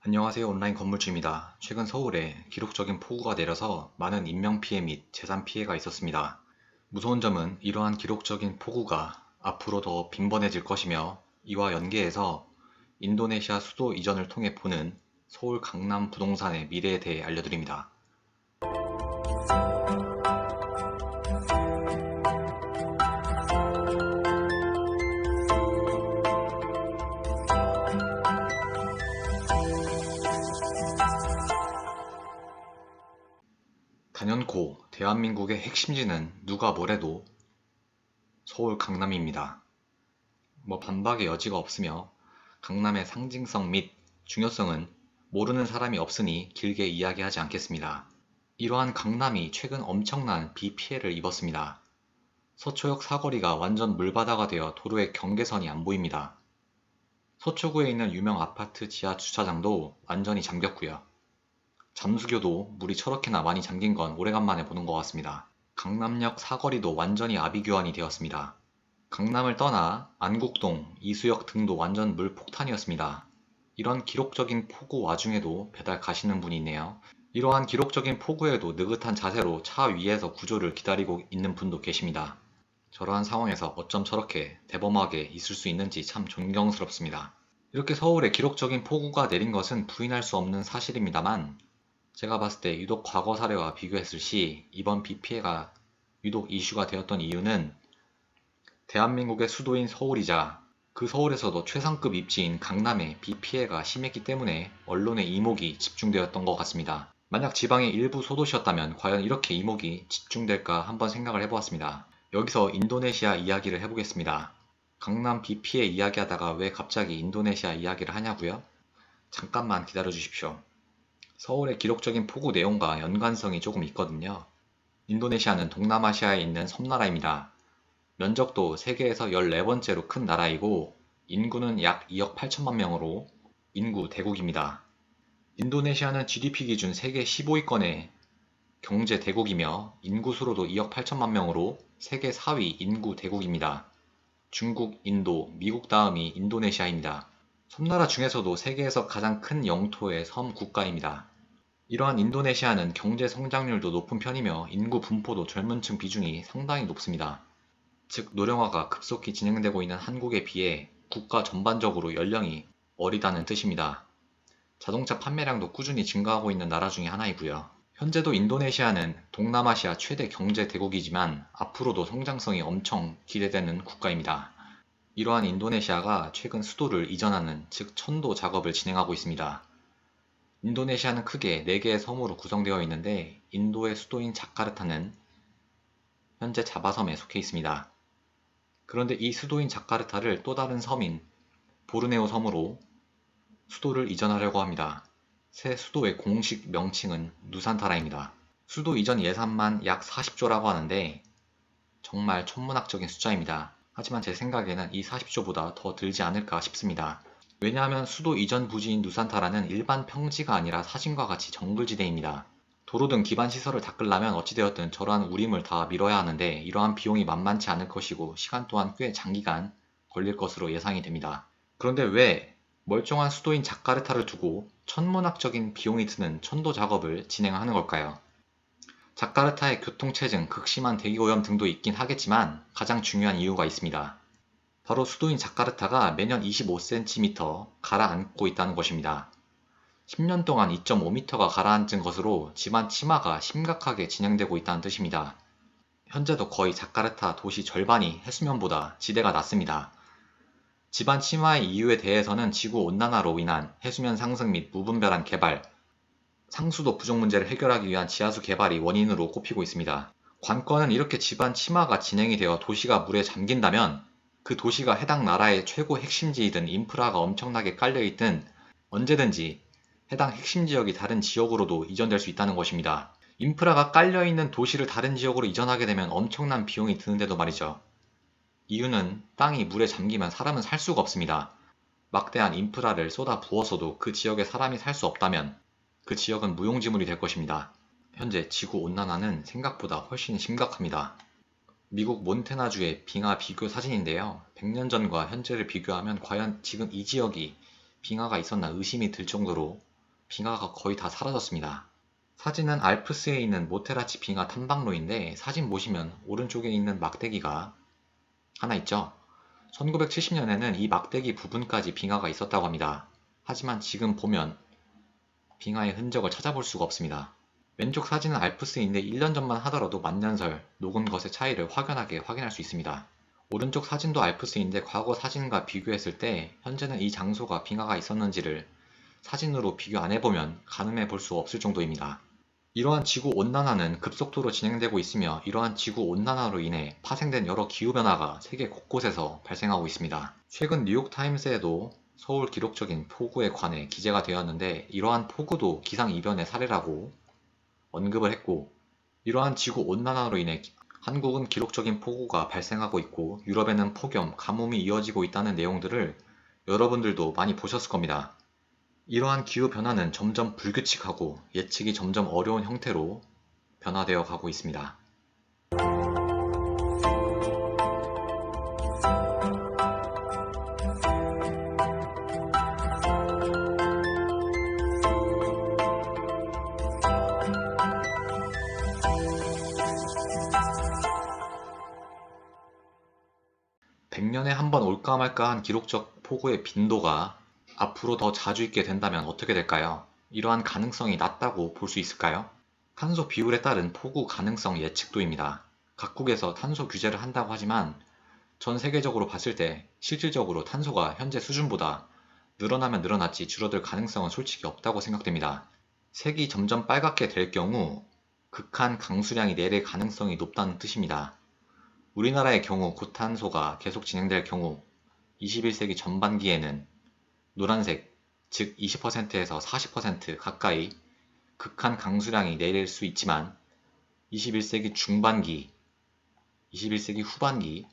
안녕하세요. 온라인 건물주입니다. 최근 서울에 기록적인 폭우가 내려서 많은 인명피해 및 재산 피해가 있었습니다. 무서운 점은 이러한 기록적인 폭우가 앞으로 더 빈번해질 것이며, 이와 연계해서 인도네시아 수도 이전을 통해 보는 서울 강남 부동산의 미래에 대해 알려드립니다. 단연코 대한민국의 핵심지는 누가 뭐래도 서울 강남입니다. 반박의 여지가 없으며, 강남의 상징성 및 중요성은 모르는 사람이 없으니 길게 이야기하지 않겠습니다. 이러한 강남이 최근 엄청난 비 피해를 입었습니다. 서초역 사거리가 완전 물바다가 되어 도로의 경계선이 안 보입니다. 서초구에 있는 유명 아파트 지하 주차장도 완전히 잠겼고요. 잠수교도 물이 저렇게나 많이 잠긴 건 오래간만에 보는 것 같습니다. 강남역 사거리도 완전히 아비규환이 되었습니다. 강남을 떠나 안국동, 이수역 등도 완전 물폭탄이었습니다. 이런 기록적인 폭우 와중에도 배달 가시는 분이 있네요. 이러한 기록적인 폭우에도 느긋한 자세로 차 위에서 구조를 기다리고 있는 분도 계십니다. 저러한 상황에서 어쩜 저렇게 대범하게 있을 수 있는지 참 존경스럽습니다. 이렇게 서울에 기록적인 폭우가 내린 것은 부인할 수 없는 사실입니다만, 제가 봤을 때 유독 과거 사례와 비교했을 시 이번 비 피해가 유독 이슈가 되었던 이유는, 대한민국의 수도인 서울이자 그 서울에서도 최상급 입지인 강남의 비 피해가 심했기 때문에 언론의 이목이 집중되었던 것 같습니다. 만약 지방의 일부 소도시였다면 과연 이렇게 이목이 집중될까 한번 생각을 해보았습니다. 여기서 인도네시아 이야기를 해보겠습니다. 강남 비 피해 이야기하다가 왜 갑자기 인도네시아 이야기를 하냐고요? 잠깐만 기다려 주십시오. 서울의 기록적인 폭우 내용과 연관성이 조금 있거든요. 인도네시아는 동남아시아에 있는 섬나라입니다. 면적도 세계에서 14번째로 큰 나라이고, 인구는 약 2억 8천만 명으로 인구 대국입니다. 인도네시아는 GDP 기준 세계 15위권의 경제 대국이며, 인구수로도 2억 8천만 명으로 세계 4위 인구 대국입니다. 중국, 인도, 미국 다음이 인도네시아입니다. 섬나라 중에서도 세계에서 가장 큰 영토의 섬 국가입니다. 이러한 인도네시아는 경제 성장률도 높은 편이며 인구 분포도 젊은 층 비중이 상당히 높습니다. 즉, 노령화가 급속히 진행되고 있는 한국에 비해 국가 전반적으로 연령이 어리다는 뜻입니다. 자동차 판매량도 꾸준히 증가하고 있는 나라 중에 하나이고요. 현재도 인도네시아는 동남아시아 최대 경제 대국이지만 앞으로도 성장성이 엄청 기대되는 국가입니다. 이러한 인도네시아가 최근 수도를 이전하는, 즉 천도 작업을 진행하고 있습니다. 인도네시아는 크게 4개의 섬으로 구성되어 있는데, 인도의 수도인 자카르타는 현재 자바섬에 속해 있습니다. 그런데 이 수도인 자카르타를 또 다른 섬인 보르네오 섬으로 수도를 이전하려고 합니다. 새 수도의 공식 명칭은 누산타라입니다. 수도 이전 예산만 약 40조라고 하는데 정말 천문학적인 숫자입니다. 하지만 제 생각에는 이 40조보다 더 들지 않을까 싶습니다. 왜냐하면 수도 이전 부지인 누산타라는 일반 평지가 아니라 사진과 같이 정글지대입니다. 도로 등 기반 시설을 닦으려면 어찌되었든 저러한 우림을 다 밀어야 하는데, 이러한 비용이 만만치 않을 것이고 시간 또한 꽤 장기간 걸릴 것으로 예상이 됩니다. 그런데 왜 멀쩡한 수도인 자카르타를 두고 천문학적인 비용이 드는 천도 작업을 진행하는 걸까요? 자카르타의 교통체증, 극심한 대기오염 등도 있긴 하겠지만 가장 중요한 이유가 있습니다. 바로 수도인 자카르타가 매년 25cm 가라앉고 있다는 것입니다. 10년 동안 2.5m가 가라앉은 것으로 집안 침하가 심각하게 진행되고 있다는 뜻입니다. 현재도 거의 자카르타 도시 절반이 해수면보다 지대가 낮습니다. 집안 침하의 이유에 대해서는 지구온난화로 인한 해수면 상승 및 무분별한 개발, 상수도 부족 문제를 해결하기 위한 지하수 개발이 원인으로 꼽히고 있습니다. 관건은 이렇게 집안 침하가 진행이 되어 도시가 물에 잠긴다면 그 도시가 해당 나라의 최고 핵심지이든 인프라가 엄청나게 깔려있든 언제든지 해당 핵심 지역이 다른 지역으로도 이전될 수 있다는 것입니다. 인프라가 깔려있는 도시를 다른 지역으로 이전하게 되면 엄청난 비용이 드는데도 말이죠. 이유는 땅이 물에 잠기면 사람은 살 수가 없습니다. 막대한 인프라를 쏟아 부어서도 그 지역에 사람이 살 수 없다면 그 지역은 무용지물이 될 것입니다. 현재 지구온난화는 생각보다 훨씬 심각합니다. 미국 몬태나주의 빙하 비교 사진인데요. 100년 전과 현재를 비교하면 과연 지금 이 지역이 빙하가 있었나 의심이 들 정도로 빙하가 거의 다 사라졌습니다. 사진은 알프스에 있는 모테라치 빙하 탐방로인데 사진 보시면 오른쪽에 있는 막대기가 하나 있죠. 1970년에는 이 막대기 부분까지 빙하가 있었다고 합니다. 하지만 지금 보면 빙하의 흔적을 찾아볼 수가 없습니다. 왼쪽 사진은 알프스인데 1년 전만 하더라도 만년설, 녹은 것의 차이를 확연하게 확인할 수 있습니다. 오른쪽 사진도 알프스인데 과거 사진과 비교했을 때 현재는 이 장소가 빙하가 있었는지를 사진으로 비교 안 해보면 가늠해 볼 수 없을 정도입니다. 이러한 지구온난화는 급속도로 진행되고 있으며 이러한 지구온난화로 인해 파생된 여러 기후변화가 세계 곳곳에서 발생하고 있습니다. 최근 뉴욕타임스에도 서울 기록적인 폭우에 관해 기재가 되었는데 이러한 폭우도 기상이변의 사례라고 언급을 했고 이러한 지구온난화로 인해 한국은 기록적인 폭우가 발생하고 있고 유럽에는 폭염, 가뭄이 이어지고 있다는 내용들을 여러분들도 많이 보셨을 겁니다. 이러한 기후변화는 점점 불규칙하고 예측이 점점 어려운 형태로 변화되어 가고 있습니다. 100년에 한 번 올까 말까한 기록적 폭우의 빈도가 앞으로 더 자주 있게 된다면 어떻게 될까요? 이러한 가능성이 낮다고 볼 수 있을까요? 탄소 비율에 따른 폭우 가능성 예측도입니다. 각국에서 탄소 규제를 한다고 하지만 전 세계적으로 봤을 때 실질적으로 탄소가 현재 수준보다 늘어나면 늘어났지 줄어들 가능성은 솔직히 없다고 생각됩니다. 색이 점점 빨갛게 될 경우 극한 강수량이 내릴 가능성이 높다는 뜻입니다. 우리나라의 경우 고탄소가 계속 진행될 경우 21세기 전반기에는 노란색, 즉 20%에서 40% 가까이 극한 강수량이 내릴 수 있지만 21세기 중반기, 21세기 후반기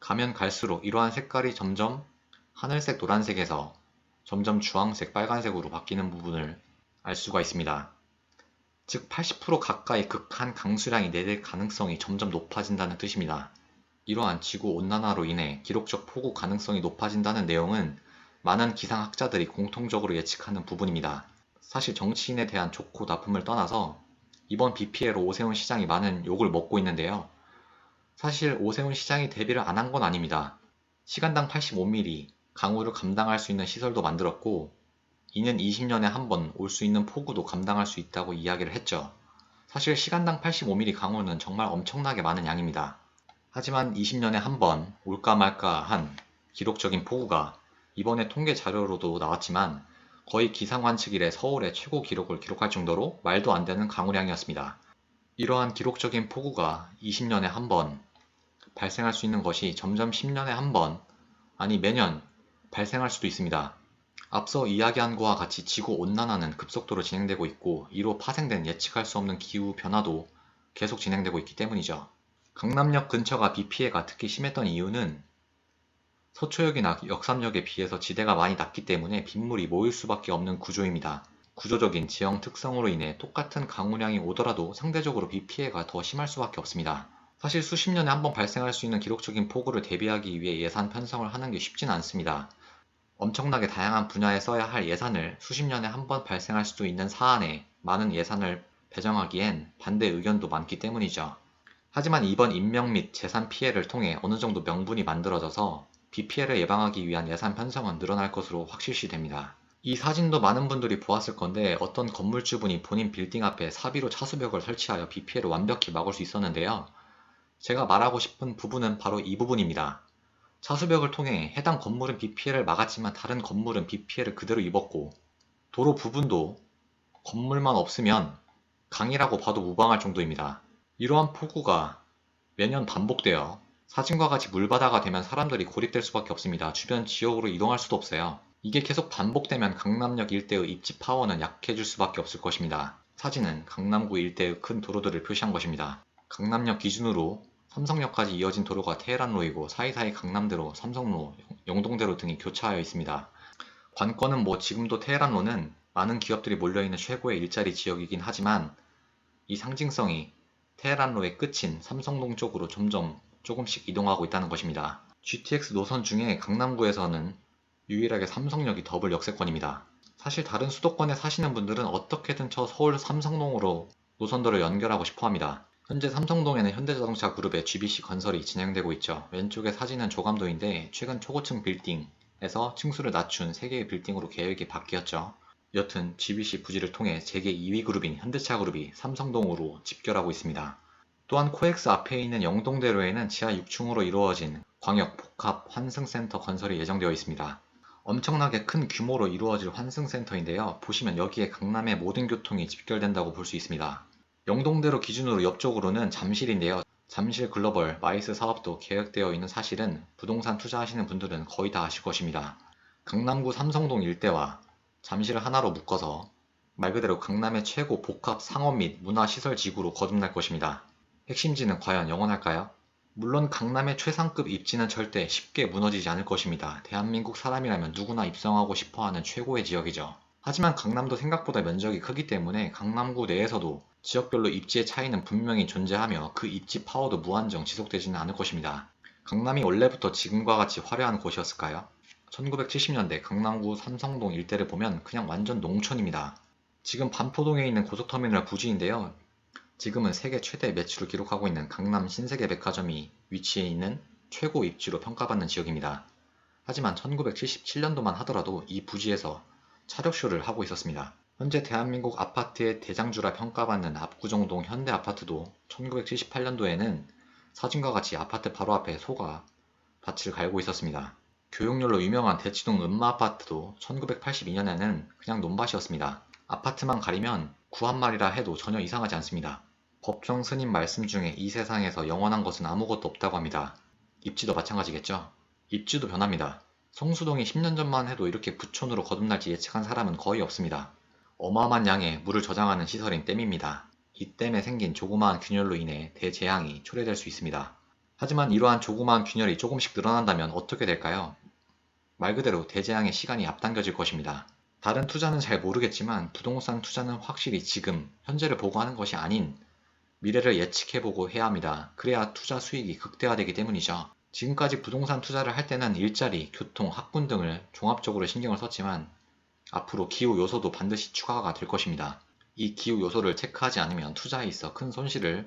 가면 갈수록 이러한 색깔이 점점 하늘색 노란색에서 점점 주황색 빨간색으로 바뀌는 부분을 알 수가 있습니다. 즉 80% 가까이 극한 강수량이 내릴 가능성이 점점 높아진다는 뜻입니다. 이러한 지구온난화로 인해 기록적 폭우 가능성이 높아진다는 내용은 많은 기상학자들이 공통적으로 예측하는 부분입니다. 사실 정치인에 대한 좋고 나쁨을 떠나서 이번 비 피해로 오세훈 시장이 많은 욕을 먹고 있는데요. 사실 오세훈 시장이 대비를 안 한 건 아닙니다. 시간당 85mm 강우를 감당할 수 있는 시설도 만들었고 이는 20년에 한 번 올 수 있는 폭우도 감당할 수 있다고 이야기를 했죠. 사실 시간당 85mm 강우는 정말 엄청나게 많은 양입니다. 하지만 20년에 한 번 올까 말까 한 기록적인 폭우가 이번에 통계 자료로도 나왔지만 거의 기상관측 이래 서울의 최고 기록을 기록할 정도로 말도 안 되는 강우량이었습니다. 이러한 기록적인 폭우가 20년에 한 번 발생할 수 있는 것이 점점 10년에 한 번, 아니 매년 발생할 수도 있습니다. 앞서 이야기한 것과 같이 지구온난화는 급속도로 진행되고 있고 이로 파생된 예측할 수 없는 기후변화도 계속 진행되고 있기 때문이죠. 강남역 근처가 비 피해가 특히 심했던 이유는 서초역이나 역삼역에 비해서 지대가 많이 낮기 때문에 빗물이 모일 수밖에 없는 구조입니다. 구조적인 지형 특성으로 인해 똑같은 강우량이 오더라도 상대적으로 비 피해가 더 심할 수밖에 없습니다. 사실 수십 년에 한 번 발생할 수 있는 기록적인 폭우를 대비하기 위해 예산 편성을 하는 게 쉽진 않습니다. 엄청나게 다양한 분야에 써야 할 예산을 수십 년에 한 번 발생할 수도 있는 사안에 많은 예산을 배정하기엔 반대 의견도 많기 때문이죠. 하지만 이번 인명 및 재산 피해를 통해 어느 정도 명분이 만들어져서 비 피해를 예방하기 위한 예산 편성은 늘어날 것으로 확실시됩니다. 이 사진도 많은 분들이 보았을 건데 어떤 건물주분이 본인 빌딩 앞에 사비로 차수벽을 설치하여 비 피해를 완벽히 막을 수 있었는데요. 제가 말하고 싶은 부분은 바로 이 부분입니다. 차수벽을 통해 해당 건물은 비 피해를 막았지만 다른 건물은 비 피해를 그대로 입었고 도로 부분도 건물만 없으면 강이라고 봐도 무방할 정도입니다. 이러한 폭우가 매년 반복되어 사진과 같이 물바다가 되면 사람들이 고립될 수밖에 없습니다. 주변 지역으로 이동할 수도 없어요. 이게 계속 반복되면 강남역 일대의 입지 파워는 약해질 수밖에 없을 것입니다. 사진은 강남구 일대의 큰 도로들을 표시한 것입니다. 강남역 기준으로 삼성역까지 이어진 도로가 테헤란로이고 사이사이 강남대로, 삼성로, 영동대로 등이 교차하여 있습니다. 관건은 지금도 테헤란로는 많은 기업들이 몰려있는 최고의 일자리 지역이긴 하지만 이 상징성이 테헤란로의 끝인 삼성동 쪽으로 점점 조금씩 이동하고 있다는 것입니다. GTX 노선 중에 강남구에서는 유일하게 삼성역이 더블 역세권입니다. 사실 다른 수도권에 사시는 분들은 어떻게든 저 서울 삼성동으로 노선도를 연결하고 싶어 합니다. 현재 삼성동에는 현대자동차 그룹의 GBC 건설이 진행되고 있죠. 왼쪽의 사진은 조감도인데 최근 초고층 빌딩에서 층수를 낮춘 3개의 빌딩으로 계획이 바뀌었죠. 여튼 GBC 부지를 통해 세계 2위 그룹인 현대차그룹이 삼성동으로 집결하고 있습니다. 또한 코엑스 앞에 있는 영동대로에는 지하 6층으로 이루어진 광역 복합 환승센터 건설이 예정되어 있습니다. 엄청나게 큰 규모로 이루어질 환승센터인데요. 보시면 여기에 강남의 모든 교통이 집결된다고 볼 수 있습니다. 영동대로 기준으로 옆쪽으로는 잠실인데요. 잠실 글로벌 마이스 사업도 계획되어 있는 사실은 부동산 투자하시는 분들은 거의 다 아실 것입니다. 강남구 삼성동 일대와 잠실을 하나로 묶어서 말 그대로 강남의 최고 복합 상업 및 문화시설 지구로 거듭날 것입니다. 핵심지는 과연 영원할까요? 물론 강남의 최상급 입지는 절대 쉽게 무너지지 않을 것입니다. 대한민국 사람이라면 누구나 입성하고 싶어하는 최고의 지역이죠. 하지만 강남도 생각보다 면적이 크기 때문에 강남구 내에서도 지역별로 입지의 차이는 분명히 존재하며 그 입지 파워도 무한정 지속되지는 않을 것입니다. 강남이 원래부터 지금과 같이 화려한 곳이었을까요? 1970년대 강남구 삼성동 일대를 보면 그냥 완전 농촌입니다. 지금 반포동에 있는 고속터미널 부지인데요. 지금은 세계 최대 매출을 기록하고 있는 강남 신세계백화점이 위치해 있는 최고 입지로 평가받는 지역입니다. 하지만 1977년도만 하더라도 이 부지에서 차력쇼를 하고 있었습니다. 현재 대한민국 아파트의 대장주라 평가받는 압구정동 현대아파트도 1978년도에는 사진과 같이 아파트 바로 앞에 소가 밭을 갈고 있었습니다. 교육열로 유명한 대치동 음마아파트도 1982년에는 그냥 논밭이었습니다. 아파트만 가리면 구 한 마리라 해도 전혀 이상하지 않습니다. 법정 스님 말씀 중에 이 세상에서 영원한 것은 아무것도 없다고 합니다. 입지도 마찬가지겠죠? 입지도 변합니다. 성수동이 10년 전만 해도 이렇게 부촌으로 거듭날지 예측한 사람은 거의 없습니다. 어마어마한 양의 물을 저장하는 시설인 댐입니다. 이 댐에 생긴 조그마한 균열로 인해 대재앙이 초래될 수 있습니다. 하지만 이러한 조그마한 균열이 조금씩 늘어난다면 어떻게 될까요? 말 그대로 대재앙의 시간이 앞당겨질 것입니다. 다른 투자는 잘 모르겠지만 부동산 투자는 확실히 지금, 현재를 보고 하는 것이 아닌 미래를 예측해보고 해야 합니다. 그래야 투자 수익이 극대화되기 때문이죠. 지금까지 부동산 투자를 할 때는 일자리, 교통, 학군 등을 종합적으로 신경을 썼지만 앞으로 기후 요소도 반드시 추가가 될 것입니다. 이 기후 요소를 체크하지 않으면 투자에 있어 큰 손실을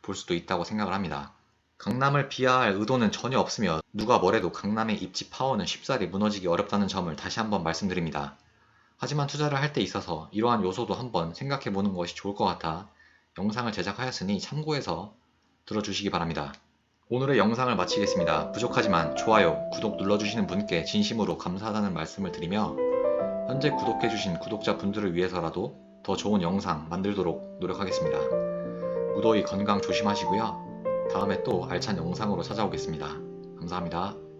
볼 수도 있다고 생각을 합니다. 강남을 비하할 의도는 전혀 없으며 누가 뭐래도 강남의 입지 파워는 쉽사리 무너지기 어렵다는 점을 다시 한번 말씀드립니다. 하지만 투자를 할 때 있어서 이러한 요소도 한번 생각해보는 것이 좋을 것 같아 영상을 제작하였으니 참고해서 들어주시기 바랍니다. 오늘의 영상을 마치겠습니다. 부족하지만 좋아요, 구독 눌러주시는 분께 진심으로 감사하다는 말씀을 드리며 현재 구독해주신 구독자분들을 위해서라도 더 좋은 영상 만들도록 노력하겠습니다. 무더위 건강 조심하시고요. 다음에 또 알찬 영상으로 찾아오겠습니다. 감사합니다.